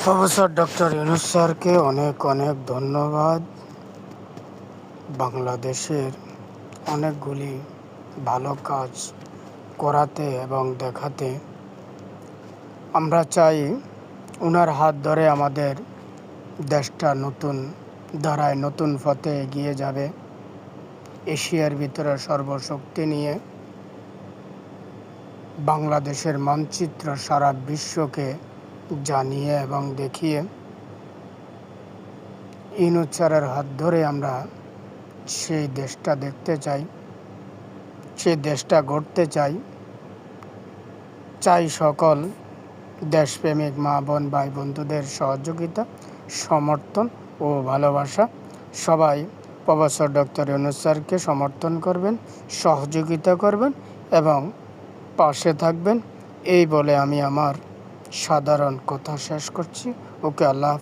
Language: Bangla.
প্রফেসর ডক্টর ইউনূস স্যারকে অনেক অনেক ধন্যবাদ। বাংলাদেশের অনেকগুলি ভালো কাজ করাতে এবং দেখাতে। আমরা চাই ওনার হাত ধরে আমাদের দেশটা নতুন ধারায় নতুন পথে এগিয়ে যাবে। এশিয়ার ভিতরে সর্বশক্তি নিয়ে বাংলাদেশের মানচিত্র সারা বিশ্বকে জানিয়ে এবং দেখিয়ে ইউনূস স্যারের হাত ধরে আমরা সেই দেশটা দেখতে চাই, সেই দেশটা গড়তে চাই। চাই সকল দেশপ্রেমিক মা বোন ভাই বন্ধুদের সহযোগিতা, সমর্থন ও ভালোবাসা। সবাই প্রফেসর ডক্টর ইউনূস স্যারকে সমর্থন করবেন, সহযোগিতা করবেন এবং পাশে থাকবেন। এই বলে আমি আমার সাধারণ কথা শেষ করছি। ওকে, আল্লাহ।